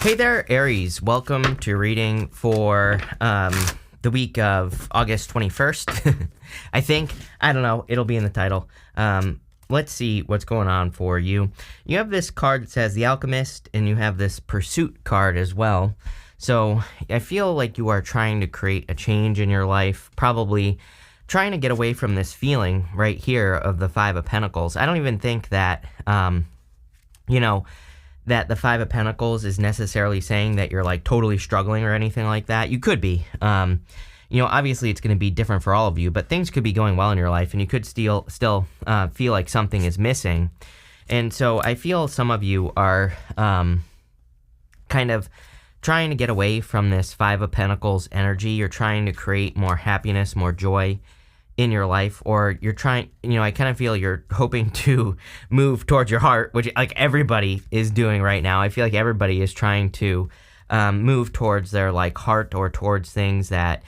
Hey there, Aries. Welcome to reading for the week of August 21st. I think. I don't know. It'll be in the title. Let's see what's going on for you. You have this card that says The Alchemist, and you have this Pursuit card as well. So I feel like you are trying to create a change in your life, probably trying to get away from this feeling right here of the Five of Pentacles. I don't even think that, that the Five of Pentacles is necessarily saying that you're like totally struggling or anything like that. You could be. Obviously it's going to be different for all of you, but things could be going well in your life and you could still feel like something is missing. And so I feel some of you are kind of trying to get away from this Five of Pentacles energy. You're trying to create more happiness, more joy in your life, or you're trying, I kind of feel you're hoping to move towards your heart, which like everybody is doing right now. I feel like everybody is trying to move towards their like heart or towards things that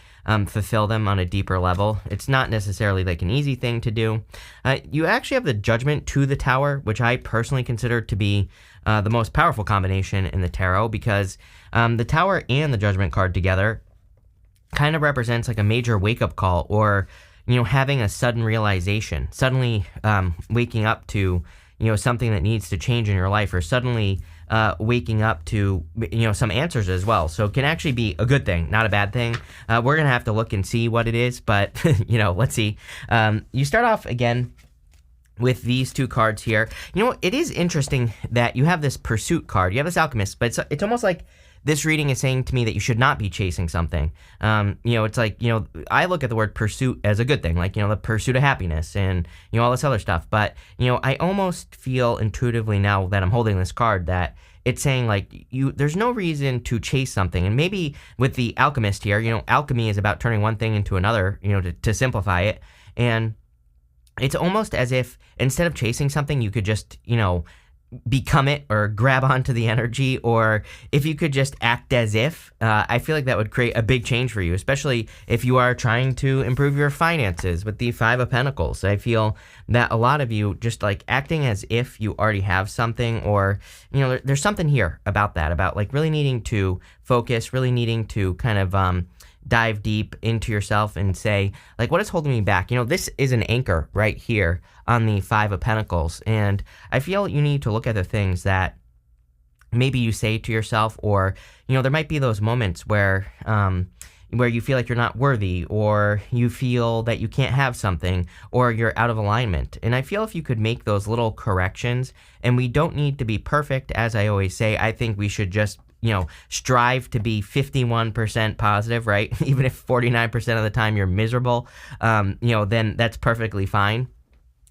fulfill them on a deeper level. It's not necessarily like an easy thing to do. You actually have the Judgment to the Tower, which I personally consider to be the most powerful combination in the tarot, because the Tower and the Judgment card together kind of represents like a major wake-up call, or having a sudden realization, suddenly waking up to, something that needs to change in your life, or suddenly waking up to, some answers as well. So it can actually be a good thing, not a bad thing. We're going to have to look and see what it is, but, let's see. You start off again with these two cards here. It is interesting that you have this Pursuit card. You have this Alchemist, but it's almost like this reading is saying to me that you should not be chasing something. It's like, I look at the word pursuit as a good thing, like, the pursuit of happiness and, all this other stuff. But, I almost feel intuitively now that I'm holding this card that it's saying like there's no reason to chase something. And maybe with the Alchemist here, alchemy is about turning one thing into another, to simplify it. And it's almost as if instead of chasing something, you could just, become it or grab onto the energy, or if you could just act as if, I feel like that would create a big change for you, especially if you are trying to improve your finances with the Five of Pentacles. I feel that a lot of you just like acting as if you already have something, or, there's something here about that, about like really needing to focus, really needing to kind of, dive deep into yourself and say, like, what is holding me back? This is an anchor right here on the Five of Pentacles. And I feel you need to look at the things that maybe you say to yourself, or, there might be those moments where you feel like you're not worthy, or you feel that you can't have something, or you're out of alignment. And I feel if you could make those little corrections, and we don't need to be perfect, as I always say, I think we should just strive to be 51% positive, right? Even if 49% of the time you're miserable, then that's perfectly fine.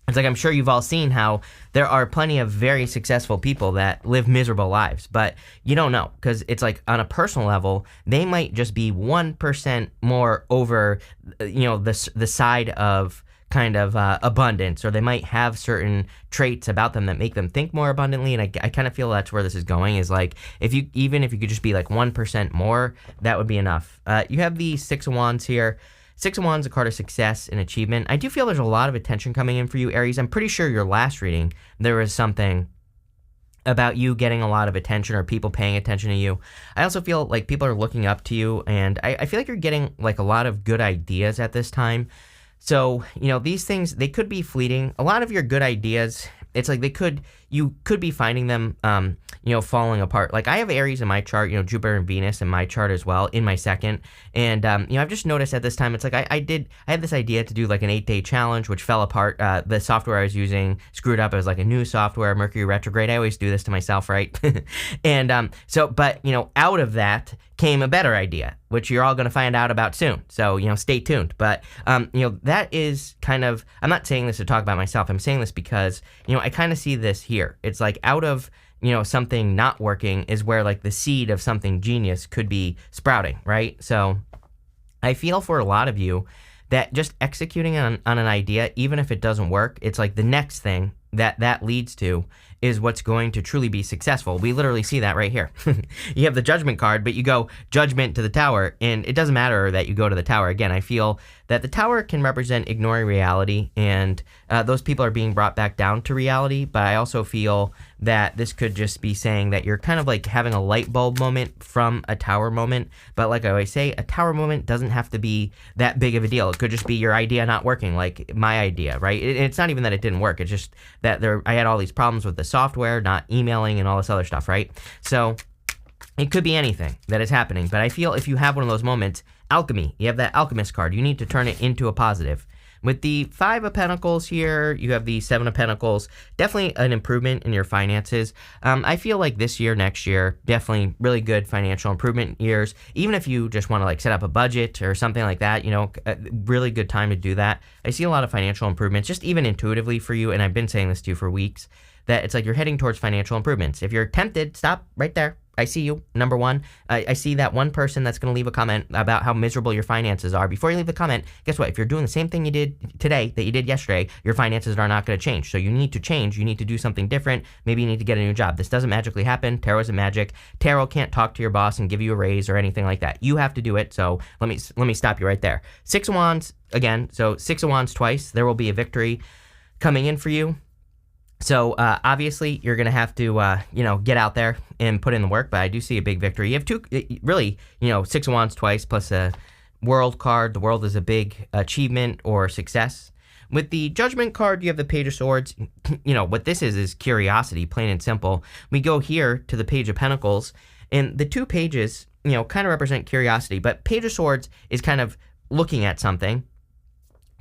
It's like, I'm sure you've all seen how there are plenty of very successful people that live miserable lives, but you don't know, because it's like on a personal level, they might just be 1% more over, the side of kind of abundance, or they might have certain traits about them that make them think more abundantly. And I kind of feel that's where this is going, is like, if you could just be like 1% more, that would be enough. You have the Six of Wands here. Six of Wands, a card of success and achievement. I do feel there's a lot of attention coming in for you, Aries. I'm pretty sure your last reading, there was something about you getting a lot of attention, or people paying attention to you. I also feel like people are looking up to you, and I feel like you're getting like a lot of good ideas at this time. So, these things, they could be fleeting. A lot of your good ideas, it's like you could be finding them, falling apart. Like I have Aries in my chart, Jupiter and Venus in my chart as well, in my second. And, I've just noticed at this time, it's like I had this idea to do like an 8-day challenge, which fell apart. The software I was using screwed up. It was like a new software, Mercury retrograde. I always do this to myself, right? And, out of that came a better idea, which you're all going to find out about soon. So, stay tuned. But, that is kind of, I'm not saying this to talk about myself. I'm saying this because, I kind of see this here. It's like out of, something not working is where like the seed of something genius could be sprouting, right? So I feel for a lot of you that just executing on an idea, even if it doesn't work, it's like the next thing that leads to is what's going to truly be successful. We literally see that right here. You have the Judgment card, but you go Judgment to the Tower, and it doesn't matter that you go to the Tower. Again, I feel that the Tower can represent ignoring reality, and those people are being brought back down to reality, but I also feel that this could just be saying that you're kind of like having a light bulb moment from a tower moment. But like I always say, a tower moment doesn't have to be that big of a deal. It could just be your idea not working, like my idea, right? It's not even that it didn't work. It's just that I had all these problems with the software, not emailing and all this other stuff, right? So it could be anything that is happening. But I feel if you have one of those moments, alchemy, you have that alchemist card, you need to turn it into a positive. With the 5 of Pentacles here, you have the 7 of Pentacles. Definitely an improvement in your finances. I feel like this year, next year, definitely really good financial improvement years. Even if you just want to like set up a budget or something like that, you know, a really good time to do that. I see a lot of financial improvements, just even intuitively for you, and I've been saying this to you for weeks, that it's like you're heading towards financial improvements. If you're tempted, stop right there. I see you, number one. I see that one person that's going to leave a comment about how miserable your finances are. Before you leave the comment, guess what? If you're doing the same thing you did today that you did yesterday, your finances are not going to change. So you need to change. You need to do something different. Maybe you need to get a new job. This doesn't magically happen. Tarot isn't magic. Tarot can't talk to your boss and give you a raise or anything like that. You have to do it. So let me stop you right there. 6 of Wands, again, so 6 of Wands twice. There will be a victory coming in for you. So obviously you're going to have to, get out there and put in the work, but I do see a big victory. You have 2, really, 6 of Wands twice plus a World card. The World is a big achievement or success. With the Judgment card, you have the Page of Swords. What this is curiosity, plain and simple. We go here to the Page of Pentacles, and the 2 pages, kind of represent curiosity, but Page of Swords is kind of looking at something,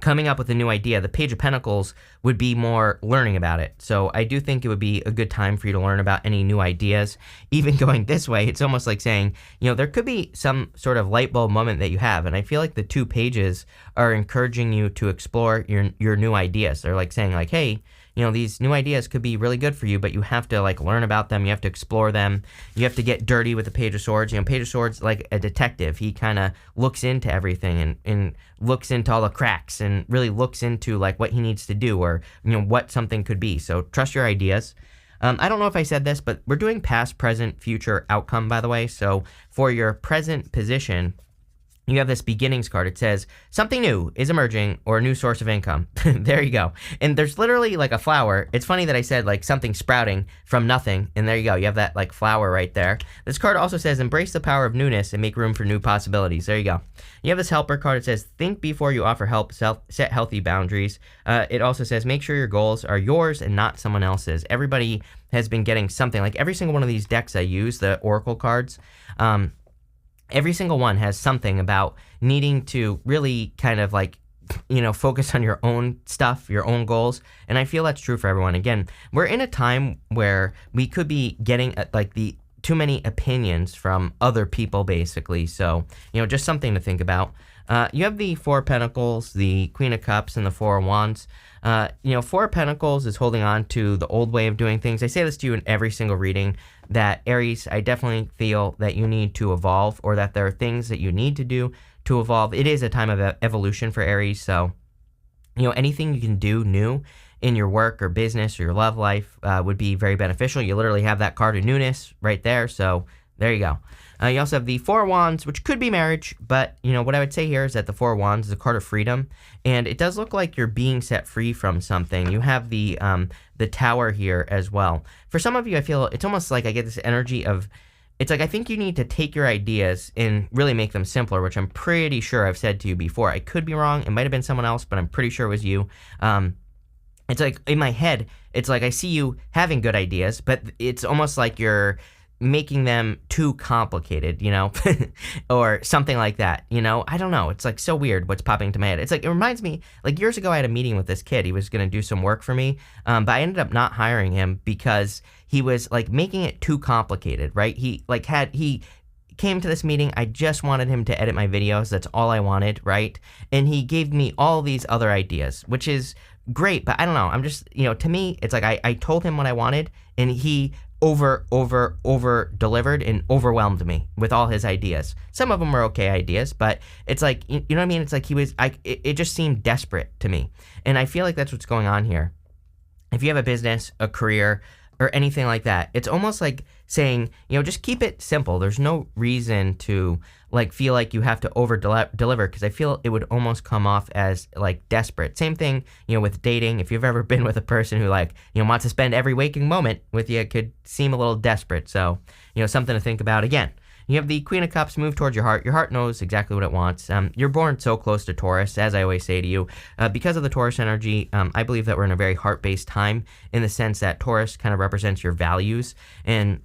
coming up with a new idea. The Page of Pentacles would be more learning about it. So I do think it would be a good time for you to learn about any new ideas. Even going this way, it's almost like saying, there could be some sort of light bulb moment that you have. And I feel like the 2 pages are encouraging you to explore your new ideas. They're like saying like, hey, these new ideas could be really good for you, but you have to like learn about them. You have to explore them. You have to get dirty with the Page of Swords. Page of Swords, like a detective, he kind of looks into everything and looks into all the cracks and really looks into like what he needs to do or, what something could be. So trust your ideas. I don't know if I said this, but we're doing past, present, future, outcome, by the way. So for your present position, you have this beginnings card. It says something new is emerging or a new source of income. There you go. And there's literally like a flower. It's funny that I said like something sprouting from nothing. And there you go. You have that like flower right there. This card also says embrace the power of newness and make room for new possibilities. There you go. You have this helper card. It says think before you offer help, set healthy boundaries. It also says make sure your goals are yours and not someone else's. Everybody has been getting something. Like every single one of these decks I use, the Oracle cards, every single one has something about needing to really kind of like, focus on your own stuff, your own goals. And I feel that's true for everyone. Again, we're in a time where we could be getting like the too many opinions from other people, basically. So, just something to think about. You have the 4 of Pentacles, the Queen of Cups, and the 4 of Wands. 4 of Pentacles is holding on to the old way of doing things. I say this to you in every single reading, that Aries, I definitely feel that you need to evolve, or that there are things that you need to do to evolve. It is a time of evolution for Aries. So, anything you can do new in your work or business or your love life would be very beneficial. You literally have that card of newness right there. So there you go. You also have the 4 of Wands, which could be marriage, but, what I would say here is that the 4 of Wands is a card of freedom, and it does look like you're being set free from something. You have the Tower here as well. For some of you, I feel it's almost like I get this energy of, it's like I think you need to take your ideas and really make them simpler, which I'm pretty sure I've said to you before. I could be wrong. It might have been someone else, but I'm pretty sure it was you. It's like in my head, it's like I see you having good ideas, but it's almost like you're making them too complicated, or something like that, I don't know. It's like so weird what's popping into my head. It's like, it reminds me, like years ago I had a meeting with this kid. He was going to do some work for me, but I ended up not hiring him because he was like making it too complicated, right? He came to this meeting. I just wanted him to edit my videos. That's all I wanted, right? And he gave me all these other ideas, which is great, but I don't know. I'm just, to me, it's like I told him what I wanted, and he over delivered and overwhelmed me with all his ideas. Some of them were okay ideas, but it's like, you know what I mean? It's like it just seemed desperate to me. And I feel like that's what's going on here. If you have a business, a career, or anything like that, it's almost like saying, just keep it simple. There's no reason to like feel like you have to over deliver, because I feel it would almost come off as like desperate. Same thing, with dating. If you've ever been with a person who like, wants to spend every waking moment with you, it could seem a little desperate. So, something to think about. Again, you have the Queen of Cups move towards your heart. Your heart knows exactly what it wants. You're born so close to Taurus, as I always say to you. Because of the Taurus energy, I believe that we're in a very heart-based time, in the sense that Taurus kind of represents your values, and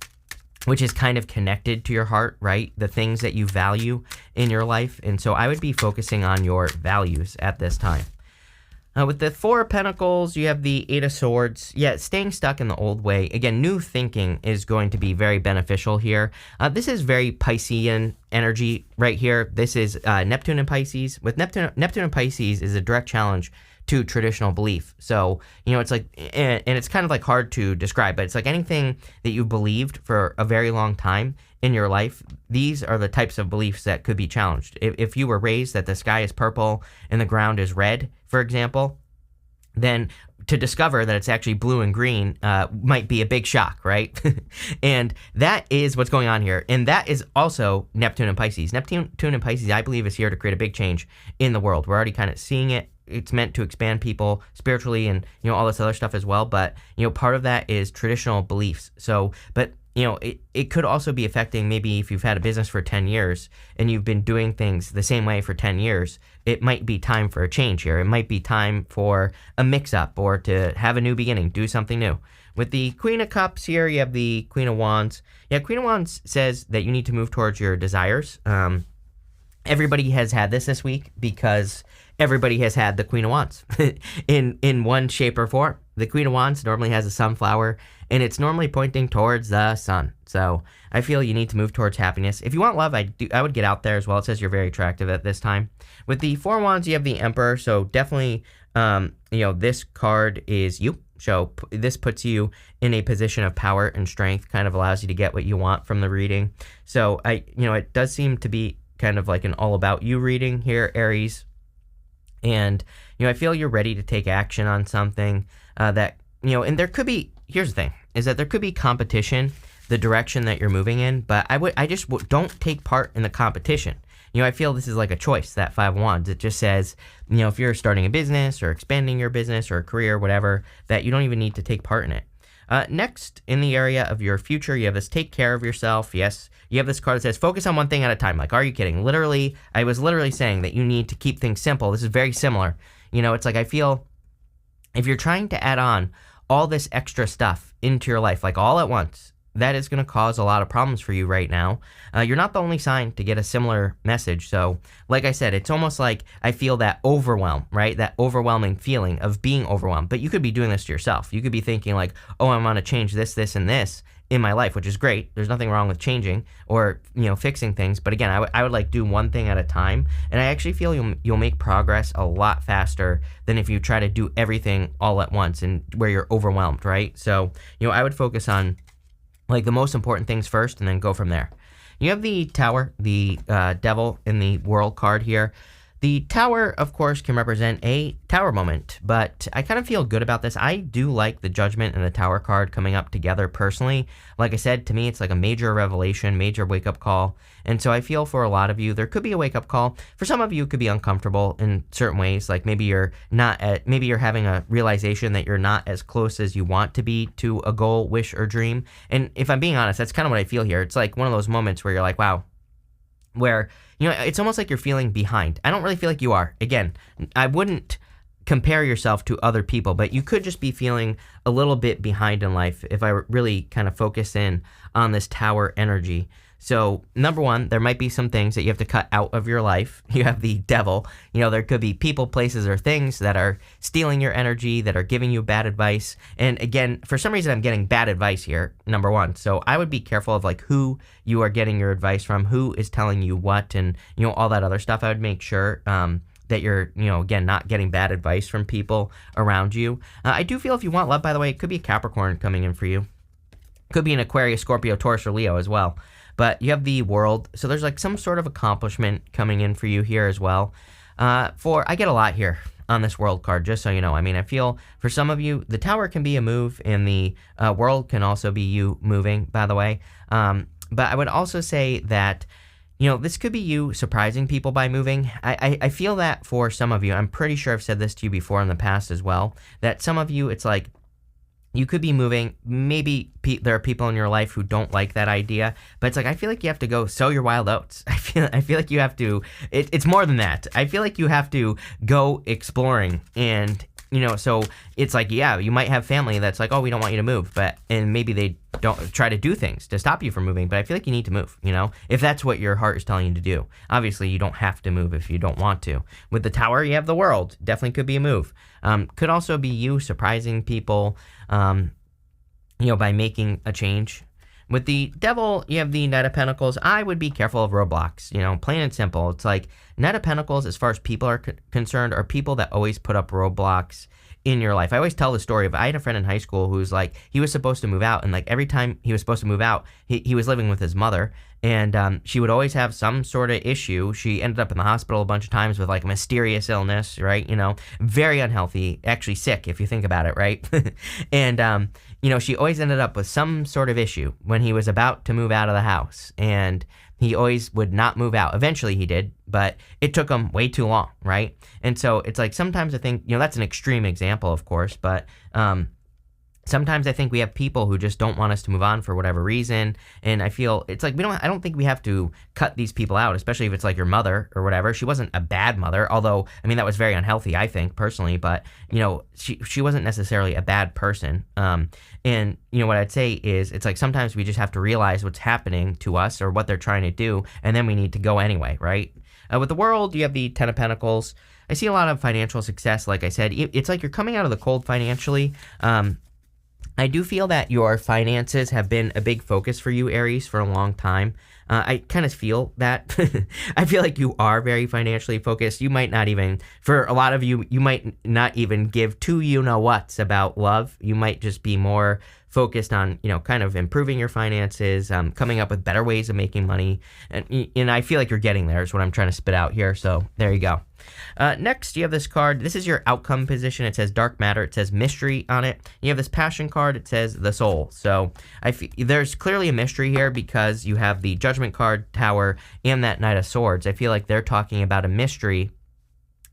which is kind of connected to your heart, right? The things that you value in your life. And so I would be focusing on your values at this time. With the Four of Pentacles, you have the Eight of Swords. Yeah, staying stuck in the old way. Again, new thinking is going to be very beneficial here. This is very Piscean energy right here. This is Neptune and Pisces. With Neptune and Pisces is a direct challenge to traditional belief. So, it's like, and it's kind of like hard to describe, but it's like anything that you believed for a very long time in your life, these are the types of beliefs that could be challenged. If you were raised that the sky is purple and the ground is red, for example, then to discover that it's actually blue and green might be a big shock, right? And that is what's going on here. And that is also Neptune and Pisces. Neptune and Pisces, I believe, is here to create a big change in the world. We're already kind of seeing it. It's meant to expand people spiritually and, all this other stuff as well. But, part of that is traditional beliefs. So, but it could also be affecting, maybe if you've had a business for 10 years and you've been doing things the same way for 10 years, it might be time for a change here. It might be time for a mix-up or to have a new beginning, do something new. With the Queen of Cups here, you have the Queen of Wands. Yeah, Queen of Wands says that you need to move towards your desires. Everybody has had this week, because everybody has had the Queen of Wands in one shape or form. The Queen of Wands normally has a sunflower, and it's normally pointing towards the sun. So I feel you need to move towards happiness. If you want love, I would get out there as well. It says you're very attractive at this time. With the Four of Wands, you have the Emperor. So definitely, this card is you. So this puts you in a position of power and strength, kind of allows you to get what you want from the reading. So it does seem to be kind of like an all about you reading here, Aries. And, I feel you're ready to take action on something that, and there could be, here's the thing, is that there could be competition, the direction that you're moving in, but I just don't take part in the competition. I feel this is like a choice, that Five of Wands. It just says, if you're starting a business or expanding your business or a career, whatever, that you don't even need to take part in it. Next, in the area of your future, you have this take care of yourself. Yes, you have this card that says focus on one thing at a time. Like, are you kidding? Literally, I was literally saying that you need to keep things simple. This is very similar. It's like I feel if you're trying to add on all this extra stuff into your life, like all at once, that is going to cause a lot of problems for you right now. You're not the only sign to get a similar message. So, like I said, it's almost like I feel that overwhelm, right? That overwhelming feeling of being overwhelmed. But you could be doing this to yourself. You could be thinking like, oh, I'm going to change this, this, and this in my life, which is great. There's nothing wrong with changing or, fixing things. But again, I would like do one thing at a time. And I actually feel you'll make progress a lot faster than if you try to do everything all at once and where you're overwhelmed, right? So, I would focus on like the most important things first and then go from there. You have the Tower, the Devil in the World card here. The Tower, of course, can represent a Tower moment, but I kind of feel good about this. I do like the Judgment and the Tower card coming up together personally. Like I said, to me, it's like a major revelation, major wake-up call. And so I feel for a lot of you, there could be a wake-up call. For some of you, it could be uncomfortable in certain ways. Like maybe you're having a realization that you're not as close as you want to be to a goal, wish, or dream. And if I'm being honest, that's kind of what I feel here. It's like one of those moments where you're like, wow, where, it's almost like you're feeling behind. I don't really feel like you are. Again, I wouldn't compare yourself to other people, but you could just be feeling a little bit behind in life if I really kind of focus in on this Tower energy. So, number one, there might be some things that you have to cut out of your life. You have the Devil. There could be people, places, or things that are stealing your energy, that are giving you bad advice. And again, for some reason, I'm getting bad advice here, number one. So I would be careful of like who you are getting your advice from, who is telling you what, and, all that other stuff. I would make sure that you're, again, not getting bad advice from people around you. I do feel if you want love, by the way, it could be a Capricorn coming in for you. Could be an Aquarius, Scorpio, Taurus, or Leo as well. But you have the World, so there's like some sort of accomplishment coming in for you here as well. I get a lot here. on this World card, just so you know. I mean, I feel for some of you, the Tower can be a move, and the World can also be you moving, by the way. But I would also say that, this could be you surprising people by moving. I feel that for some of you, I'm pretty sure I've said this to you before in the past as well, that some of you, it's like, you could be moving. Maybe there are people in your life who don't like that idea, but it's like, I feel like you have to go sow your wild oats. I feel like you have to, it's more than that. I feel like you have to go exploring, and, so it's like, yeah, you might have family that's like, oh, we don't want you to move, and maybe they don't try to do things to stop you from moving, but I feel like you need to move, if that's what your heart is telling you to do. Obviously, you don't have to move if you don't want to. With the Tower, you have the World. Definitely could be a move. Could also be you surprising people, by making a change. With the Devil, you have the Knight of Pentacles. I would be careful of roadblocks, plain and simple. It's like Knight of Pentacles, as far as people are concerned, are people that always put up roadblocks in your life. I always tell the story of, I had a friend in high school who's like, he was supposed to move out, and like every time he was supposed to move out, he was living with his mother, and she would always have some sort of issue. She ended up in the hospital a bunch of times with like a mysterious illness, right? Very unhealthy, actually sick if you think about it, right? And she always ended up with some sort of issue when he was about to move out of the house, and he always would not move out. Eventually he did, but it took him way too long, right? And so it's like, sometimes I think, that's an extreme example, of course, but sometimes I think we have people who just don't want us to move on for whatever reason, and I feel it's like I don't think we have to cut these people out, especially if it's like your mother or whatever. She wasn't a bad mother, although, I mean, that was very unhealthy, I think, personally, but, she wasn't necessarily a bad person. And, what I'd say is, it's like, sometimes we just have to realize what's happening to us or what they're trying to do, and then we need to go anyway, right? With the World, you have the Ten of Pentacles. I see a lot of financial success, like I said. It's like you're coming out of the cold financially. I do feel that your finances have been a big focus for you, Aries, for a long time. I kind of feel that. I feel like you are very financially focused. You might not even, for a lot of you, you might not even give two you-know-whats about love. You might just be more focused on, kind of improving your finances, coming up with better ways of making money. And I feel like you're getting there is what I'm trying to spit out here. So there you go. Next, you have this card. This is your outcome position. It says dark matter. It says mystery on it. You have this passion card. It says the soul. So there's clearly a mystery here because you have the judgment card, Tower, and that Knight of Swords. I feel like they're talking about a mystery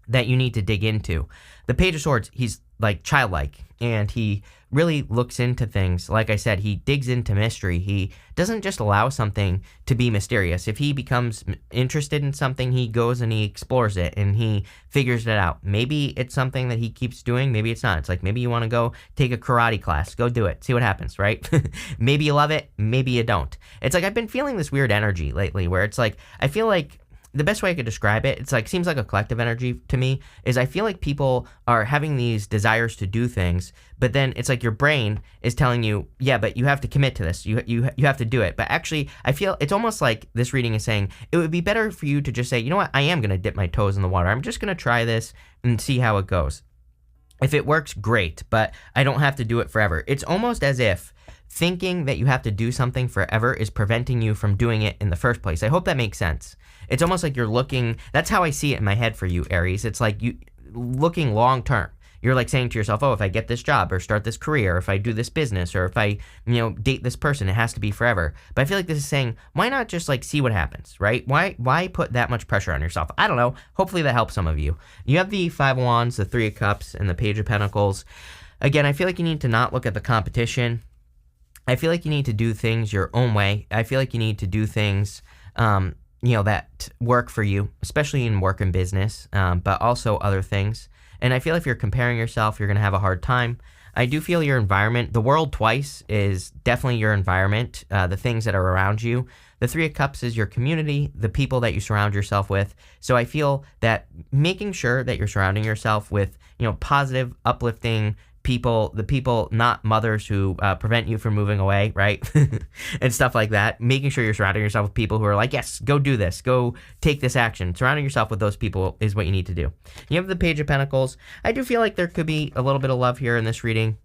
that you need to dig into. The Page of Swords, he's like childlike, and he really looks into things. Like I said, he digs into mystery. He doesn't just allow something to be mysterious. If he becomes interested in something, he goes and he explores it and he figures it out. Maybe it's something that he keeps doing. Maybe it's not. It's like, maybe you want to go take a karate class. Go do it. See what happens, right? Maybe you love it. Maybe you don't. It's like, I've been feeling this weird energy lately where it's like, I feel like, the best way I could describe it, it's like, seems like a collective energy to me, is I feel like people are having these desires to do things, but then it's like your brain is telling you, yeah, but you have to commit to this. You have to do it. But actually, I feel it's almost like this reading is saying, it would be better for you to just say, you know what, I am going to dip my toes in the water. I'm just going to try this and see how it goes. If it works, great, but I don't have to do it forever. It's almost as if thinking that you have to do something forever is preventing you from doing it in the first place. I hope that makes sense. It's almost like you're looking, that's how I see it in my head for you, Aries. It's like you looking long term. You're like saying to yourself, oh, if I get this job or start this career, or if I do this business, or if I, date this person, it has to be forever. But I feel like this is saying, why not just like see what happens, right? Why put that much pressure on yourself? I don't know. Hopefully that helps some of you. You have the Five of Wands, the Three of Cups, and the Page of Pentacles. Again, I feel like you need to not look at the competition. I feel like you need to do things your own way. I feel like you need to do things, that work for you, especially in work and business, but also other things. And I feel if you're comparing yourself, you're going to have a hard time. I do feel your environment, the world twice is definitely your environment, the things that are around you. The Three of Cups is your community, the people that you surround yourself with. So I feel that making sure that you're surrounding yourself with, positive, uplifting people, the people, not mothers who prevent you from moving away, right? And stuff like that. Making sure you're surrounding yourself with people who are like, yes, go do this, go take this action. Surrounding yourself with those people is what you need to do. You have the Page of Pentacles. I do feel like there could be a little bit of love here in this reading.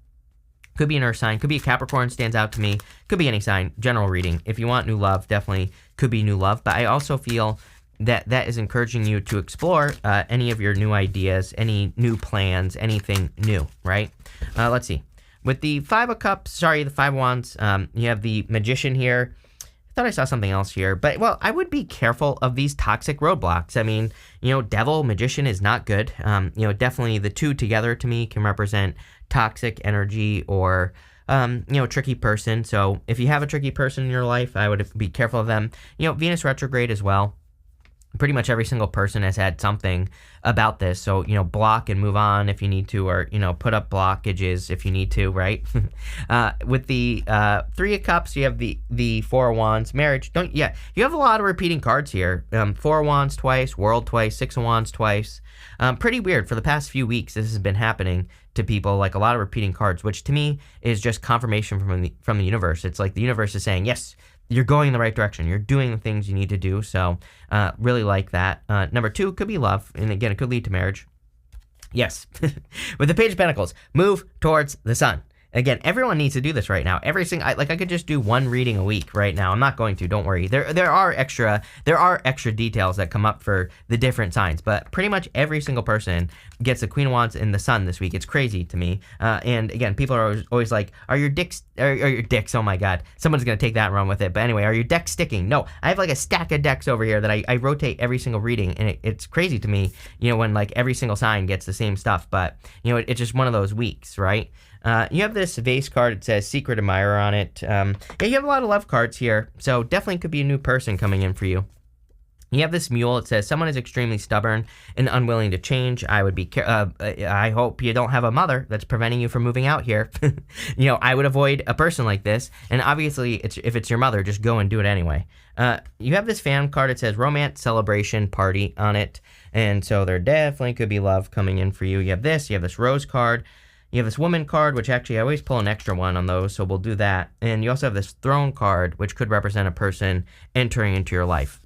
Could be an earth sign, could be a Capricorn, stands out to me. Could be any sign, general reading. If you want new love, definitely could be new love. But I also feel that is encouraging you to explore any of your new ideas, any new plans, anything new, right? Let's see. With the Five of Wands, you have the Magician here. I thought I saw something else here, but, well, I would be careful of these toxic roadblocks. I mean, Devil, Magician is not good. Definitely the two together to me can represent toxic energy or, tricky person. So if you have a tricky person in your life, I would be careful of them. Venus retrograde as well. Pretty much every single person has had something about this. So, block and move on if you need to, or, put up blockages if you need to, right? With the Three of Cups, you have the Four of Wands, marriage. You have a lot of repeating cards here. Four of Wands twice, World twice, Six of Wands twice. Pretty weird. For the past few weeks, this has been happening to people, like a lot of repeating cards, which to me is just confirmation from the universe. It's like the universe is saying, yes, you're going in the right direction. You're doing the things you need to do. So really like that. Number 2 could be love. And again, it could lead to marriage. Yes. With the Page of Pentacles, move towards the sun. Again, everyone needs to do this right now. I could just do one reading a week right now. I'm not going to. Don't worry. There are extra details that come up for the different signs, but pretty much every single person gets the Queen of Wands in the sun this week. It's crazy to me. And again, people are always like, "Are your dicks? Oh my God, someone's gonna take that and run with it." But anyway, are your decks sticking? No, I have like a stack of decks over here that I rotate every single reading, and it's crazy to me. When like every single sign gets the same stuff, but it's just one of those weeks, right? You have this vase card. It says Secret Admirer on it. You have a lot of love cards here, so definitely could be a new person coming in for you. You have this Mule. It says someone is extremely stubborn and unwilling to change. I hope you don't have a mother that's preventing you from moving out here. I would avoid a person like this. And obviously, if it's your mother, just go and do it anyway. You have this Fan card. It says Romance, Celebration, Party on it. And so there definitely could be love coming in for you. You have this Rose card. You have this Woman card, which actually I always pull an extra one on those, so we'll do that. And you also have this Throne card, which could represent a person entering into your life.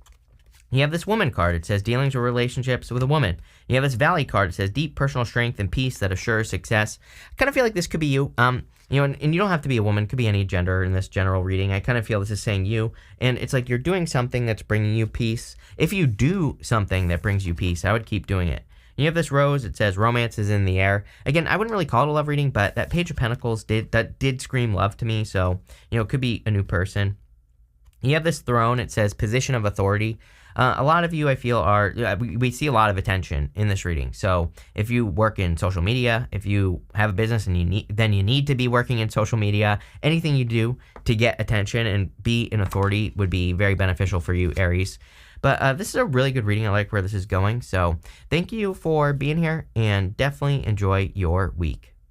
You have this Woman card. It says dealings or relationships with a woman. You have this Valley card. It says deep personal strength and peace that assures success. I kind of feel like this could be you. And you don't have to be a woman. It could be any gender in this general reading. I kind of feel this is saying you. And it's like you're doing something that's bringing you peace. If you do something that brings you peace, I would keep doing it. You have this Rose. It says romance is in the air. Again, I wouldn't really call it a love reading, but that Page of Pentacles did scream love to me. So, it could be a new person. You have this Throne. It says position of authority. A lot of you, I feel, we see a lot of attention in this reading. So if you work in social media, if you have a business and you need to be working in social media, anything you do to get attention and be an authority would be very beneficial for you, Aries. But this is a really good reading. I like where this is going. So thank you for being here and definitely enjoy your week.